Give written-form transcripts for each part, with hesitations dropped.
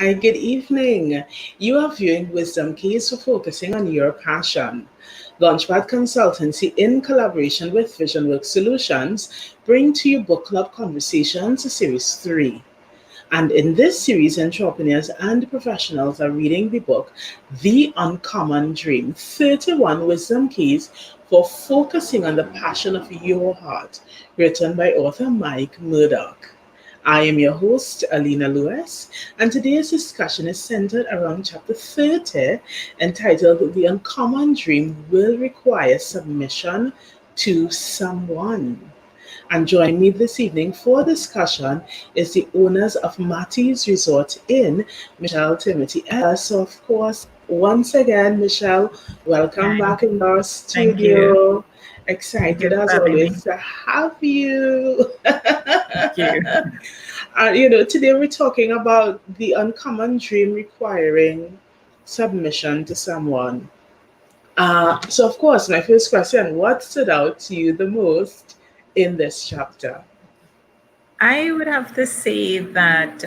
Hi, good evening. You are viewing Wisdom Keys for focusing on your passion. LaunchPad Consultancy, in collaboration with VisionWorks Solutions, bring to you Book Club Conversations, Series 3. And in this series, entrepreneurs and professionals are reading the book, The Uncommon Dream, 31 Wisdom Keys for Focusing on the Passion of Your Heart, written by author Mike Murdoch. I am your host, Alina Lewis, and today's discussion is centered around chapter 30, entitled The Uncommon Dream Will Require Submission to Someone. And joining me this evening for discussion is the owners of Matty's Resort Inn, Michelle Timothy Ellis. So, of course, once again, Michelle, welcome Hi, back in our thank you. studio. Thank Excited you for as having me. always to have you. Thank you. Today we're talking about the uncommon dream requiring submission to someone. So, of course, my first question: what stood out to you the most in this chapter? I would have to say that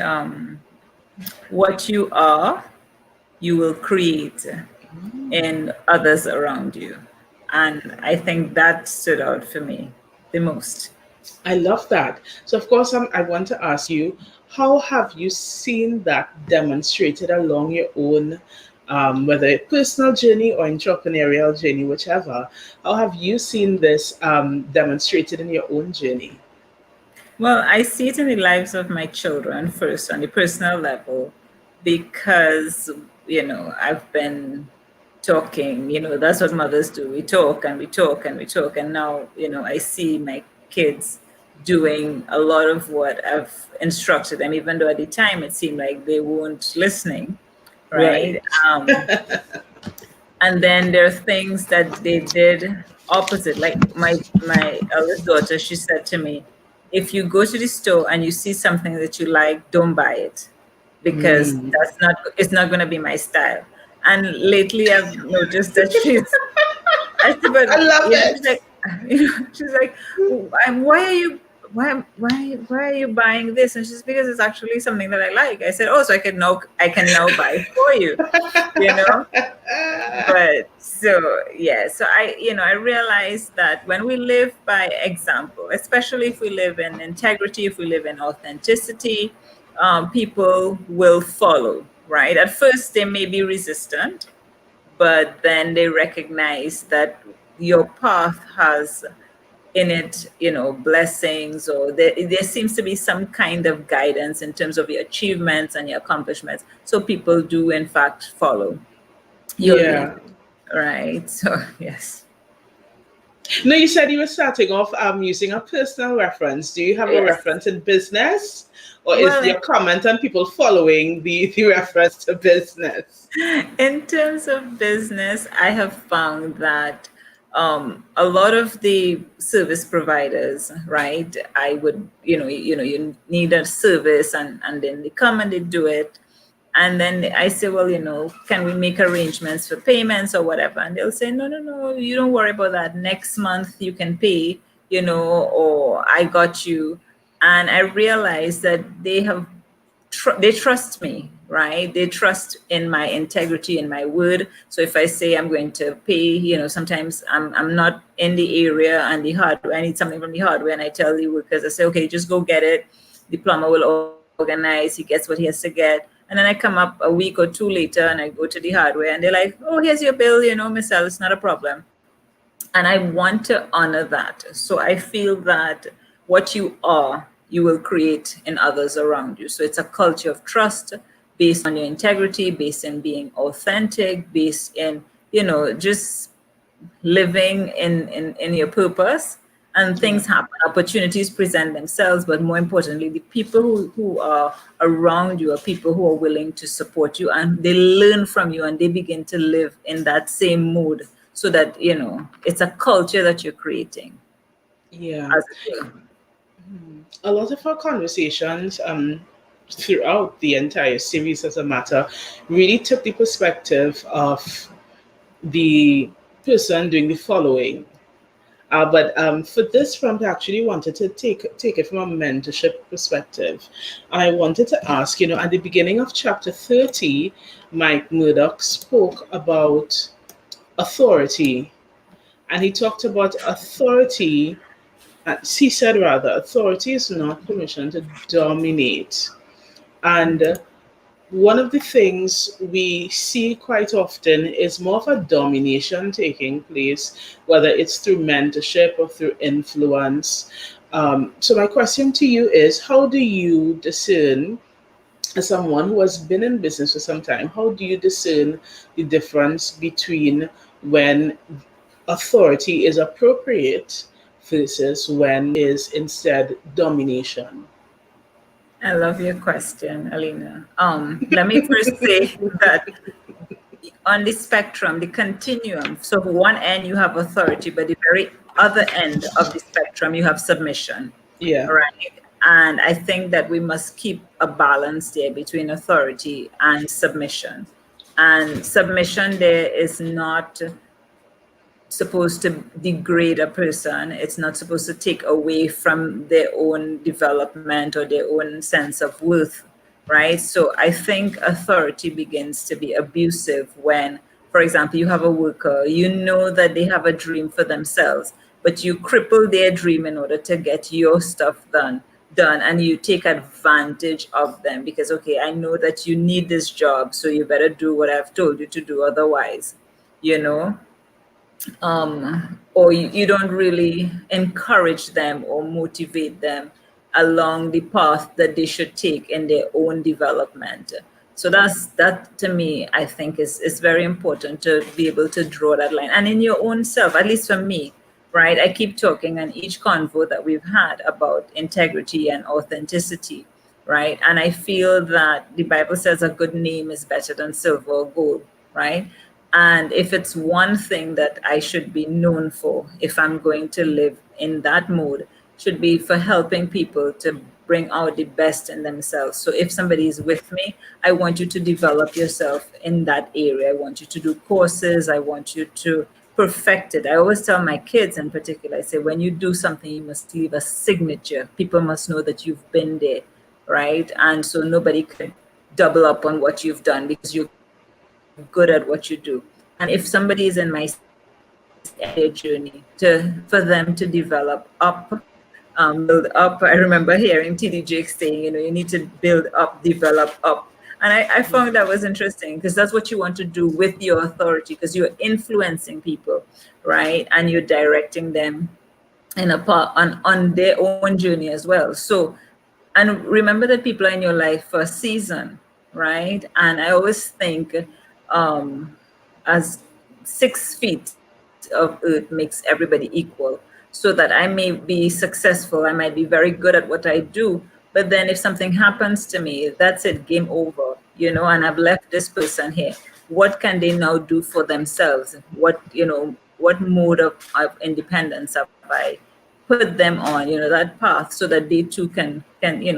what you are, you will create in others around you. And I think that stood out for me the most. I love that. So, of course, I want to ask you, how have you seen that demonstrated along your own, whether personal journey or entrepreneurial journey, whichever? How have you seen this demonstrated in your own journey? Well, I see it in the lives of my children first on the personal level because, I've been talking, that's what mothers do. We talk and we talk and we talk. And now, I see my kids doing a lot of what I've instructed them, even though at the time it seemed like they weren't listening, right? Right. And then there are things that they did opposite. Like my eldest daughter, she said to me, if you go to the store and you see something that you like, don't buy it because Mm. it's not going to be my style. And lately I've noticed that I said, but I love she's it. like, she's like, why are you, why are you buying this? And she's because it's actually something that I like. I said, oh, so I can now buy it for you, you know. But so yeah, so I realized that when we live by example, especially if we live in integrity, if we live in authenticity, people will follow, right? At first they may be resistant, but then they recognize that your path has in it, blessings, or there seems to be some kind of guidance in terms of your achievements and your accomplishments. So people do in fact follow your lead. Yeah. Right. So, yes. No, you said you were starting off using a personal reference. Do you have a Yes. reference in business? Or is Well, your comment on people following the reference to business? in terms of business, I have found that a lot of the service providers, right? I would, you need a service and then they come and they do it. And then I say, well, can we make arrangements for payments or whatever? And they'll say, no, no, no, you don't worry about that. Next month you can pay, or I got you. And I realized that they trust me, right? They trust in my integrity and my word. So if I say I'm going to pay, sometimes I'm not in the area and the hardware, I need something from the hardware, and I tell the workers, I say, okay, just go get it. The plumber will organize, he gets what he has to get. And then I come up a week or two later and I go to the hardware and they're like, oh, here's your bill, Miss L, it's not a problem. And I want to honor that. So I feel that what you are, you will create in others around you. So it's a culture of trust based on your integrity, based in being authentic, based in, just living in your purpose. And Yeah. things happen, opportunities present themselves, but more importantly, the people who are around you are people who are willing to support you, and they learn from you and they begin to live in that same mood, so that it's a culture that you're creating, Yeah. as it were. A lot of our conversations throughout the entire series, as a matter, really took the perspective of the person doing the following. But for this prompt, I actually wanted to take it from a mentorship perspective. I wanted to ask, at the beginning of chapter 30, Mike Murdoch spoke about authority, and he talked about authority. He said, rather, authority is not permission to dominate. And one of the things we see quite often is more of a domination taking place, whether it's through mentorship or through influence. So, my question to you is, how do you discern, as someone who has been in business for some time, how do you discern the difference between when authority is appropriate versus when is instead domination? I love your question, Alina. Let me first say that on the spectrum, the continuum, so one end you have authority, but the very other end of the spectrum, you have submission, Yeah. right? And I think that we must keep a balance there between authority and submission. And submission there is not supposed to degrade a person. It's not supposed to take away from their own development or their own sense of worth, right? So I think authority begins to be abusive when, for example, you have a worker, you know that they have a dream for themselves, but you cripple their dream in order to get your stuff done, and you take advantage of them because, okay, I know that you need this job, so you better do what I've told you to do, otherwise, you know or you don't really encourage them or motivate them along the path that they should take in their own development. So that to me, I think is very important to be able to draw that line. And in your own self, at least for me, right? I keep talking on each convo that we've had about integrity and authenticity, right? And I feel that the Bible says a good name is better than silver or gold, right? And if it's one thing that I should be known for, if I'm going to live in that mode, should be for helping people to bring out the best in themselves. So if somebody is with me, I want you to develop yourself in that area. I want you to do courses. I want you to perfect it. I always tell my kids in particular, I say, when you do something, you must leave a signature. People must know that you've been there, right? And so nobody could double up on what you've done because you're good at what you do. And if somebody is in my their journey for them to develop up, build up. I remember hearing TD Jakes saying, you need to build up, develop up. And I found that was interesting because that's what you want to do with your authority, because you're influencing people, right? And you're directing them in a part on their own journey as well. So, and remember that people are in your life for a season, right? And I always think as 6 feet of earth makes everybody equal, so that I may be successful, I might be very good at what I do, but then if something happens to me, that's it, game over, and I've left this person here. What can they now do for themselves? What mode of independence have I put them on, that path, so that they too can.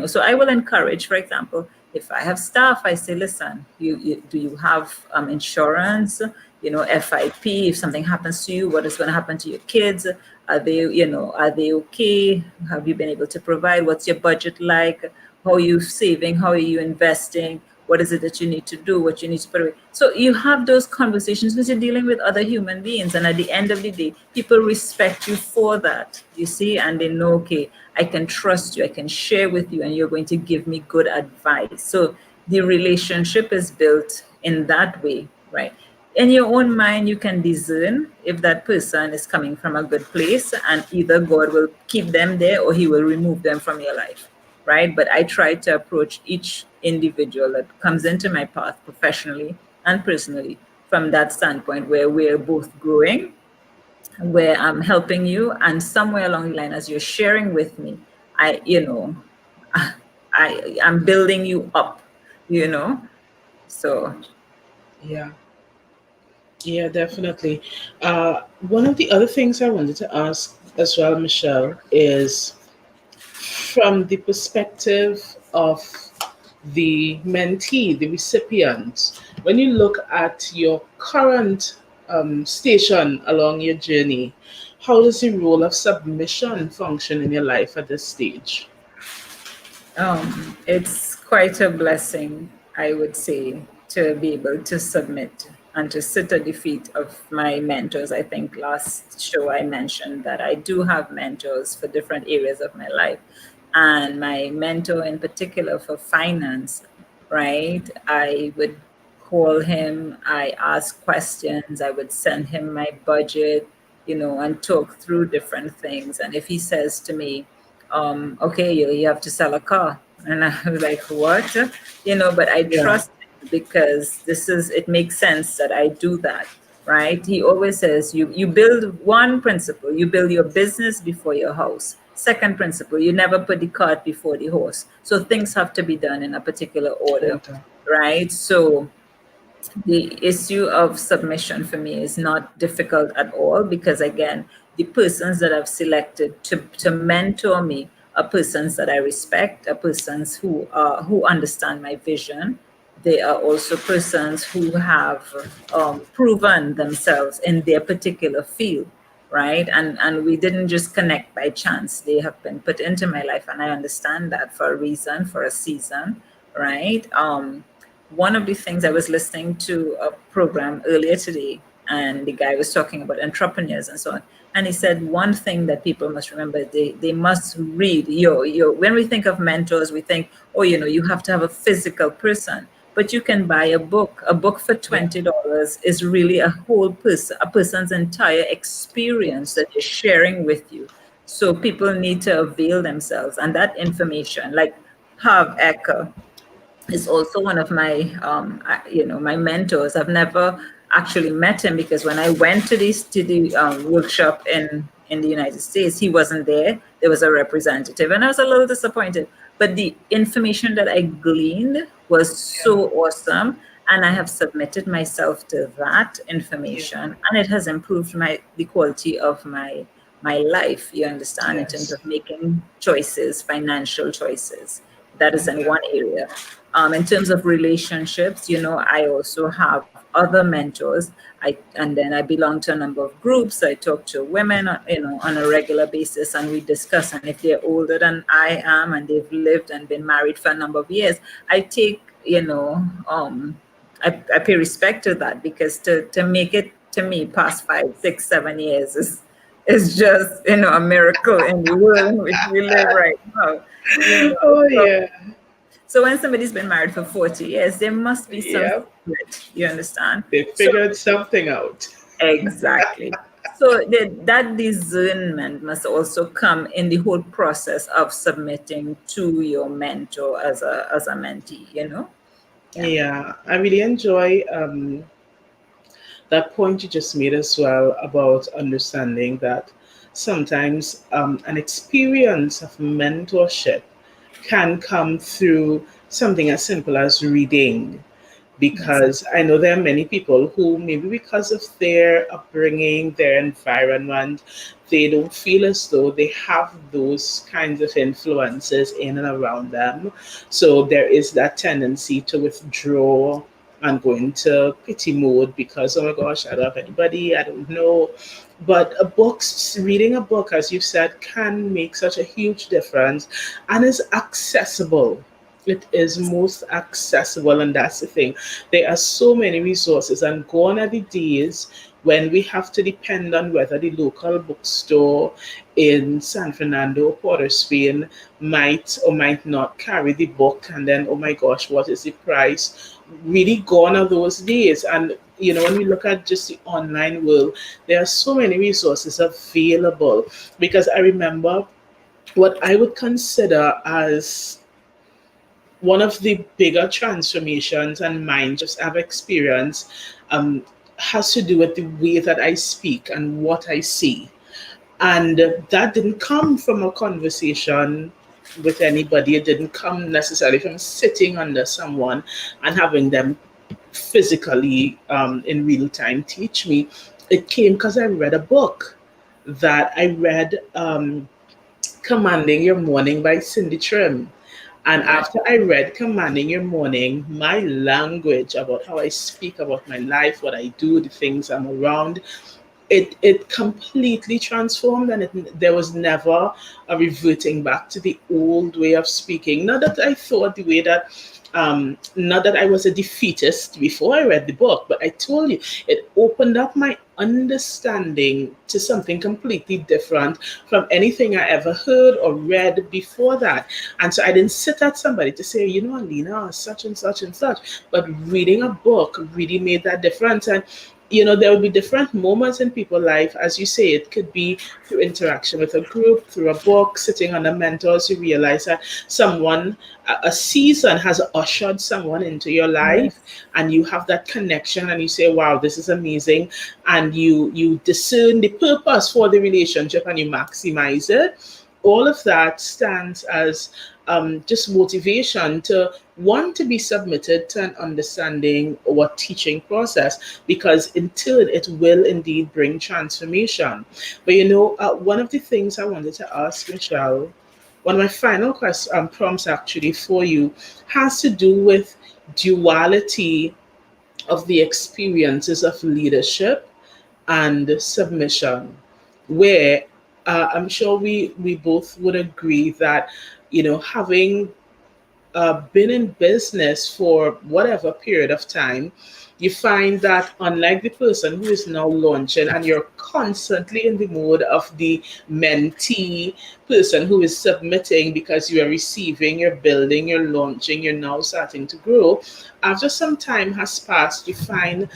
So I will encourage, for example, if I have staff, I say, listen, do you have insurance? FIP, if something happens to you, what is going to happen to your kids? Are they okay? Have you been able to provide? What's your budget like? How are you saving? How are you investing? What is it that you need to do? What you need to put away? So you have those conversations because you're dealing with other human beings. And at the end of the day, people respect you for that, you see, and they know, okay, I can trust you, I can share with you, and you're going to give me good advice. So the relationship is built in that way, right? In your own mind, you can discern if that person is coming from a good place, and either God will keep them there or he will remove them from your life, right? But I try to approach each individual that comes into my path professionally and personally from that standpoint, where we're both growing, where I'm helping you, and somewhere along the line, as you're sharing with me, I'm building you up, So Yeah. Yeah, definitely. One of the other things I wanted to ask as well, Michelle, is from the perspective of the mentee, the recipient, when you look at your current station along your journey, how does the role of submission function in your life at this stage? It's quite a blessing, I would say, to be able to submit and to sit at the feet of my mentors. I think last show I mentioned that I do have mentors for different areas of my life. And my mentor in particular for finance, right? I would call him, I ask questions, I would send him my budget, and talk through different things. And if he says to me, okay, you have to sell a car. And I was like, what? But I Yeah, trust him because it makes sense that I do that, right? He always says, you build one principle, you build your business before your house. Second principle, you never put the cart before the horse. So things have to be done in a particular order, order. right? So the issue of submission for me is not difficult at all because again the persons that I've selected to mentor me are persons that I respect, are persons who understand my vision. They are also persons who have proven themselves in their particular field, right? And we didn't just connect by chance. They have been put into my life, and I understand that for a reason, for a season, right? One of the things, I was listening to a program earlier today, and the guy was talking about entrepreneurs and so on. And he said one thing that people must remember, they must read when we think of mentors, we think, oh, you have to have a physical person. But you can buy a book. A book for Yeah. $20 is really a person's entire experience that they're sharing with you. So people need to avail themselves. And that information, like Harv Eker, is also one of my my mentors. I've never actually met him because when I went to the workshop in the United States, he wasn't there. There was a representative, and I was a little disappointed. But the information that I gleaned was Yeah. so awesome, and I have submitted myself to that Yeah. information, and it has improved the quality of my life. You understand, in terms Yes. of making choices, financial choices. That is in Okay. one area. In terms of relationships, I also have other mentors. And then I belong to a number of groups. I talk to women, on a regular basis, and we discuss. And if they're older than I am and they've lived and been married for a number of years, I take, I pay respect to that because to make it to me past 5, 6, 7 years is just a miracle in the world in which we live right now. Oh, So yeah. so when somebody's been married for 40 years, there must be some Yep. secret, you understand? They So figured something out. exactly. So that discernment must also come in the whole process of submitting to your mentor as a mentee. Yeah. Yeah, I really enjoy that point you just made as well about understanding that sometimes an experience of mentorship can come through something as simple as reading, Exactly. because I know there are many people who, maybe because of their upbringing, their environment, they don't feel as though they have those kinds of influences in and around them. So there is that tendency to withdraw and go into pity mode because, oh my gosh, I don't have anybody, I don't know. But reading a book, as you said, can make such a huge difference and is accessible. It is most accessible, and that's the thing. There are so many resources, and gone are the days when we have to depend on whether the local bookstore in San Fernando or Port of Spain might or might not carry the book, and then, oh my gosh, what is the price? Really gone are those days. And when we look at just the online world, there are so many resources available. Because I remember what I would consider as one of the bigger transformations and mind shifts I've experienced has to do with the way that I speak and what I see. And that didn't come from a conversation with anybody. It didn't come necessarily from sitting under someone and having them physically, in real time, teach me. It came because I read a book that I read, Commanding Your Morning by Cindy Trim. And Right. after I read Commanding Your Morning, my language about how I speak about my life, what I do, the things I'm around, it completely transformed, and there was never a reverting back to the old way of speaking. Not that I thought the way that not that I was a defeatist before I read the book, but I told you it opened up my understanding to something completely different from anything I ever heard or read before that. And so I didn't sit at somebody to say, you know, Alina, such and such and such, but reading a book really made that difference. And you know, there will be different moments in people's life. As you say, it could be through interaction with a group, through a book, sitting under mentors. You realize that someone, a season has ushered someone into your life, Yes. and you have that connection, and you say, wow, this is amazing. And you discern the purpose for the relationship, and you maximize it. All of that stands as just motivation to want to be submitted to an understanding or teaching process, because in turn it will indeed bring transformation. But you know, one of the things I wanted to ask Michelle, one of my final prompts actually for you, has to do with duality of the experiences of leadership and submission, where I'm sure we both would agree that, you know, having been in business for whatever period of time, you find that unlike the person who is now launching, and you're constantly in the mode of the mentee person who is submitting because you are receiving, you're building, you're launching, you're now starting to grow. After some time has passed, you find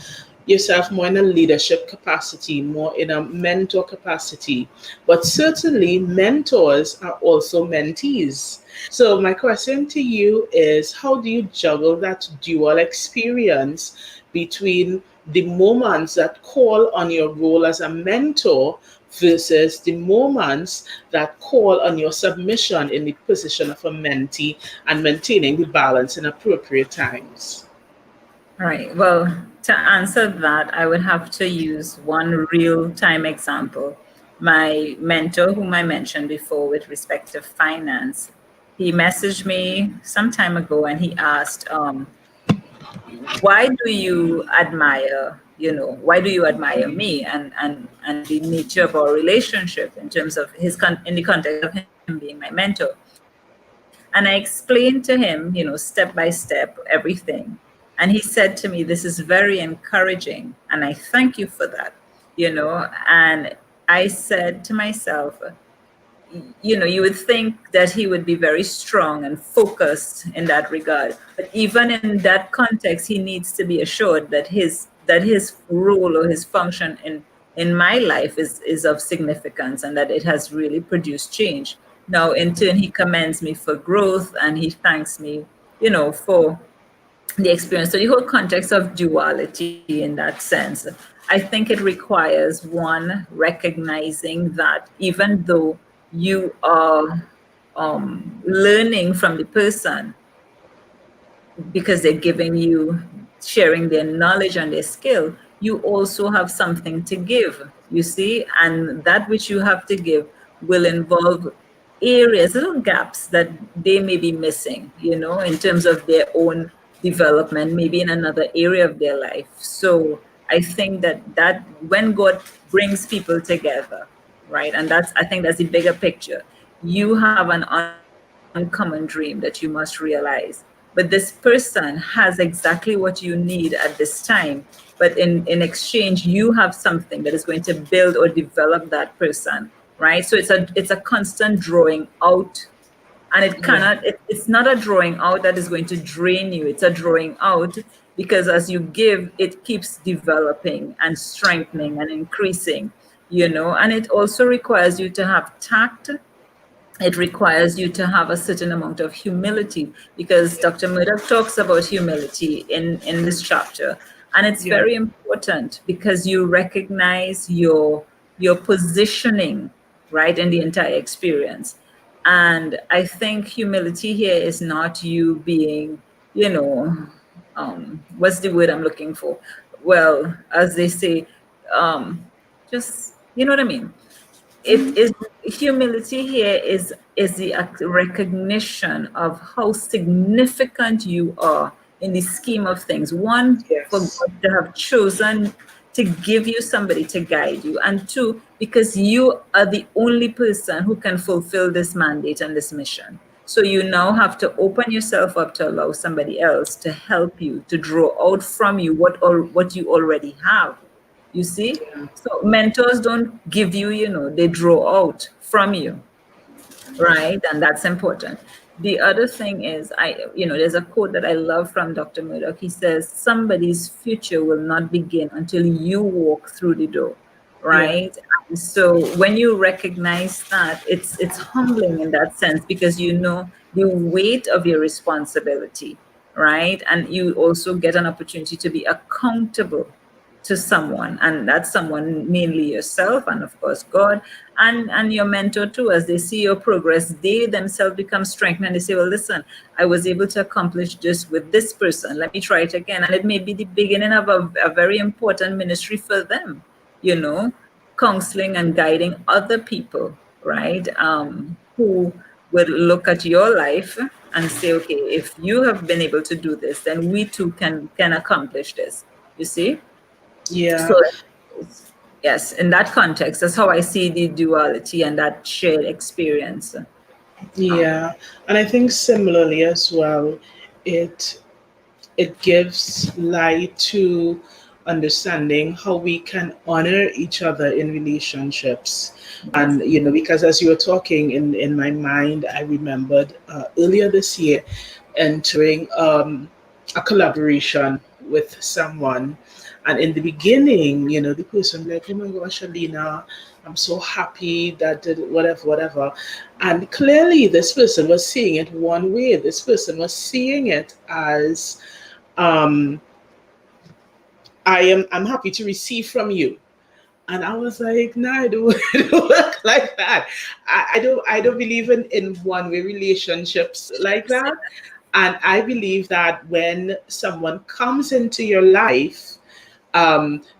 yourself more in a leadership capacity, more in a mentor capacity. But certainly, mentors are also mentees. So, my question to you is, how do you juggle that dual experience between the moments that call on your role as a mentor versus the moments that call on your submission in the position of a mentee, and maintaining the balance in appropriate times? Right. Well, to answer that, I would have to use one real time example. My mentor, whom I mentioned before with respect to finance, he messaged me some time ago and he asked, why do you admire, why do you admire me and the nature of our relationship in terms of in the context of him being my mentor? And I explained to him, step by step, everything. And he said to me, this is very encouraging. And I thank you for that, And I said to myself, you would think that he would be very strong and focused in that regard. But even in that context, he needs to be assured that his role or his function in my life is of significance and that it has really produced change. Now, in turn, he commends me for growth and he thanks me, for the experience. So the whole context of duality in that sense, I think it requires one recognizing that even though you are learning from the person because they're giving you, sharing their knowledge and their skill, you also have something to give, you see, and that which you have to give will involve areas, little gaps that they may be missing, in terms of their own development, maybe in another area of their life. So I think that when God brings people together, right, and I think that's the bigger picture. You have an uncommon dream that you must realize, but this person has exactly what you need at this time, but in exchange you have something that is going to build or develop that person, right? So it's a constant drawing out, and Yeah. it's not a drawing out that is going to drain you. It's a drawing out because as you give, it keeps developing and strengthening and increasing, and it also requires you to have tact. It requires you to have a certain amount of humility, because Dr. Murdoch talks about humility in this chapter. And it's Yeah. very important because you recognize your positioning, right, in the entire experience. And I think humility here is not you being, you know, what's the word I'm looking for? Well, as they say, just, you know what I mean? It is humility here is the recognition of how significant you are in the scheme of things. One, for Yes. God to have chosen to give you somebody to guide you, and two, because you are the only person who can fulfill this mandate and this mission. So you now have to open yourself up to allow somebody else to help you, to draw out from you what you already have. You see? So mentors don't give you, they draw out from you, right? And that's important. The other thing is, there's a quote that I love from Dr. Murdoch. He says, somebody's future will not begin until you walk through the door, Yeah. right? And so when you recognize that, it's humbling in that sense, because you know the weight of your responsibility, right? And you also get an opportunity to be accountable to someone, and that's someone mainly yourself, and of course God, and your mentor too. As they see your progress, they themselves become strengthened, and they say, well, listen, I was able to accomplish this with this person, let me try it again. And it may be the beginning of a very important ministry for them, counseling and guiding other people, right? Who will look at your life and say, okay, if you have been able to do this, then we too can accomplish this, you see. So Yeah. yes, in that context, that's how I see the duality and that shared experience. Yeah. And I think similarly as well, it it gives light to understanding how we can honor each other in relationships. Yes. And because as you were talking, in my mind I remembered earlier this year entering a collaboration with someone. And in the beginning, the person like, oh my gosh, Alina, I'm so happy that whatever, whatever. And clearly this person was seeing it one way. This person was seeing it as, um, I'm happy to receive from you. And I was like, no, I don't, I don't work like that. I don't believe in one-way relationships like that. And I believe that when someone comes into your life,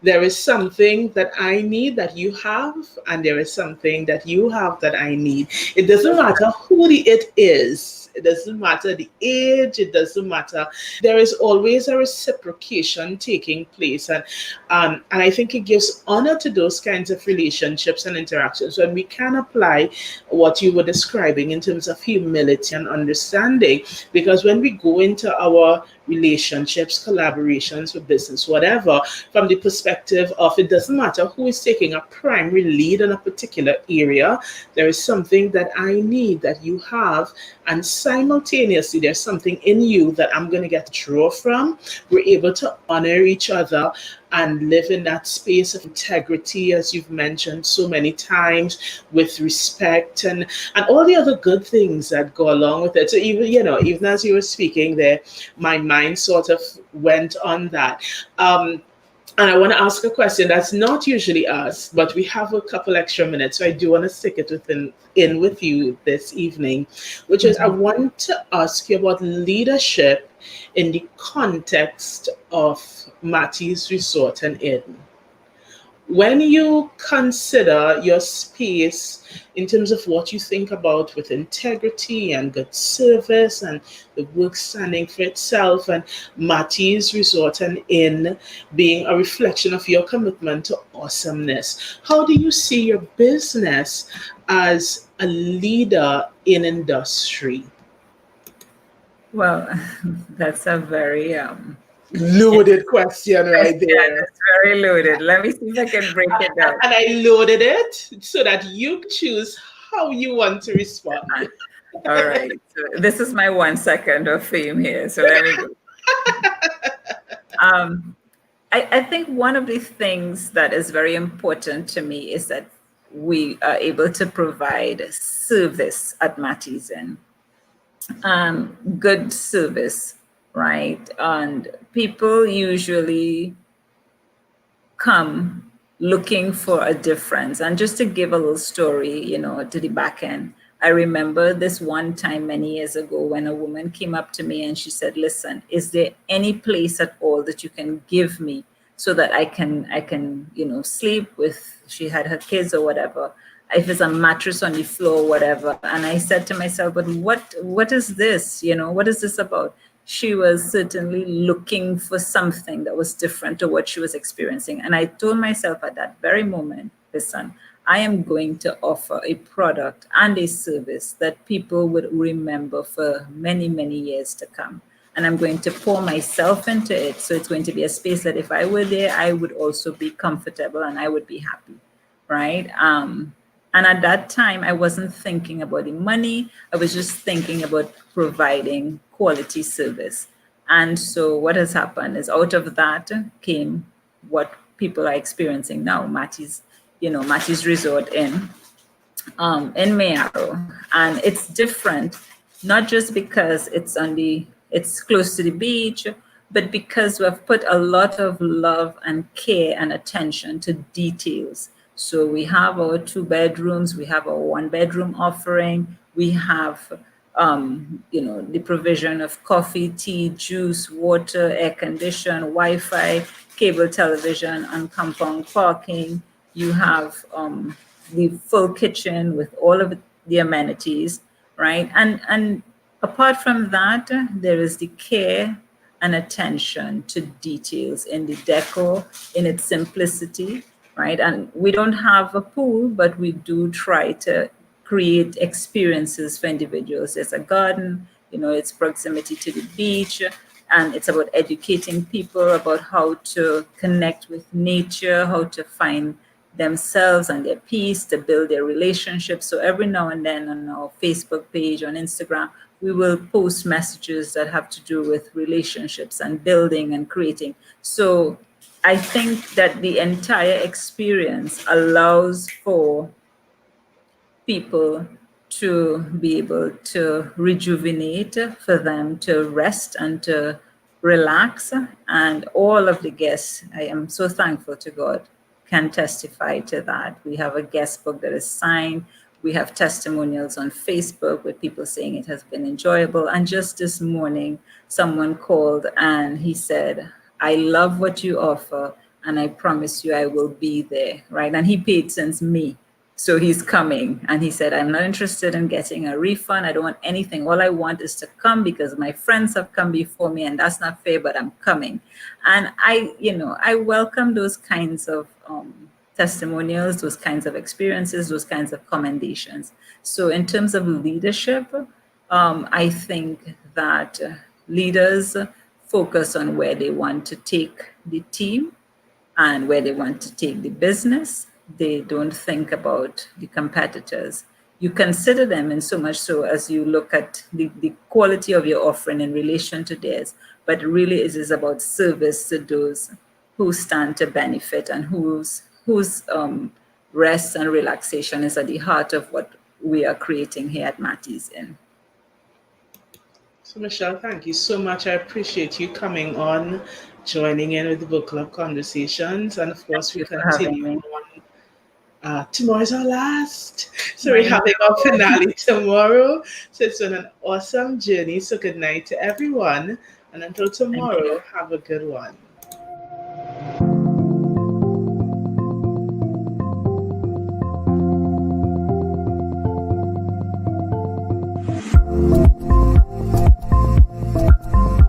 there is something that I need that you have, and there is something that you have that I need. It doesn't matter who it is. It doesn't matter the age. It doesn't matter. There is always a reciprocation taking place, and I think it gives honor to those kinds of relationships and interactions when we can apply what you were describing in terms of humility and understanding. Because when we go into our relationships, collaborations with business, whatever, from the perspective of it doesn't matter who is taking a primary lead in a particular area, there is something that I need that you have, and simultaneously there's something in you that I'm going to get a draw from. We're able to honor each other and live in that space of integrity, as you've mentioned so many times, with respect and all the other good things that go along with it. So even as you were speaking there, my mind sort of went on that. And I want to ask a question that's not usually asked, but we have a couple extra minutes, so I do want to stick it in with you this evening, which is I want to ask you about leadership in the context of Matty's Resort and Inn. When you consider your space in terms of what you think about with integrity and good service and the work standing for itself, and Matty's Resort and Inn being a reflection of your commitment to awesomeness, how do you see your business as a leader in industry? Well, that's a very Loaded question right question. there. It's very loaded. Let me see if I can break it down. And I loaded it so that you choose how you want to respond. All right. So this is my 1 second of fame here. So let me go. Um, I think one of the things that is very important to me is that we are able to provide service at Matty's Inn. Good service, right? And people usually come looking for a difference. And just to give a little story, to the back end, I remember this one time many years ago when a woman came up to me and she said, listen, is there any place at all that you can give me so that I can, sleep with, she had her kids or whatever, if it's a mattress on the floor, whatever. And I said to myself, but what is this? What is this about? she was certainly looking for something that was different to what she was experiencing. And I told myself at that very moment, listen, I am going to offer a product and a service that people would remember for many, many years to come. And I'm going to pour myself into it. So it's going to be a space that if I were there, I would also be comfortable and I would be happy, right? And at that time, I wasn't thinking about the money. I was just thinking about providing quality service. And so what has happened is out of that came what people are experiencing now, Matty's Resort in Mayaro. And it's different, not just because it's close to the beach, but because we've put a lot of love and care and attention to details. So we have our 2 bedrooms, we have our 1 bedroom offering, we have the provision of coffee, tea, juice, water, air condition, Wi-Fi, cable television, and compound parking. You have the full kitchen with all of the amenities, right? And apart from that, there is the care and attention to details in the decor, in its simplicity, right? And we don't have a pool, but we do try to create experiences for individuals. There's a garden, it's proximity to the beach, and it's about educating people about how to connect with nature, how to find themselves and their peace, to build their relationships. So every now and then on our Facebook page, on Instagram, we will post messages that have to do with relationships and building and creating. So I think that the entire experience allows for people to be able to rejuvenate, for them to rest and to relax. And all of the guests, I am so thankful to God, can testify to that. We have a guest book that is signed. We have testimonials on Facebook with people saying it has been enjoyable. And just this morning, someone called and he said, I love what you offer, and I promise you I will be there, right? And he paid since May. So he's coming, and he said, I'm not interested in getting a refund. I don't want anything. All I want is to come because my friends have come before me, and that's not fair, but I'm coming. And I welcome those kinds of testimonials, those kinds of experiences, those kinds of commendations. So in terms of leadership, I think that leaders focus on where they want to take the team and where they want to take the business. They don't think about the competitors. You consider them in so much so as you look at the quality of your offering in relation to theirs, but really it is about service to those who stand to benefit and whose rest and relaxation is at the heart of what we are creating here at Matty's Inn. So, Michelle, thank you so much. I appreciate you coming on, joining in with the book club conversations. And of course, Thank we you for having continue me. on. Tomorrow's our last. So, we're having our finale tomorrow. So, it's been an awesome journey. So, good night to everyone. And until Thank you. tomorrow, have a good one.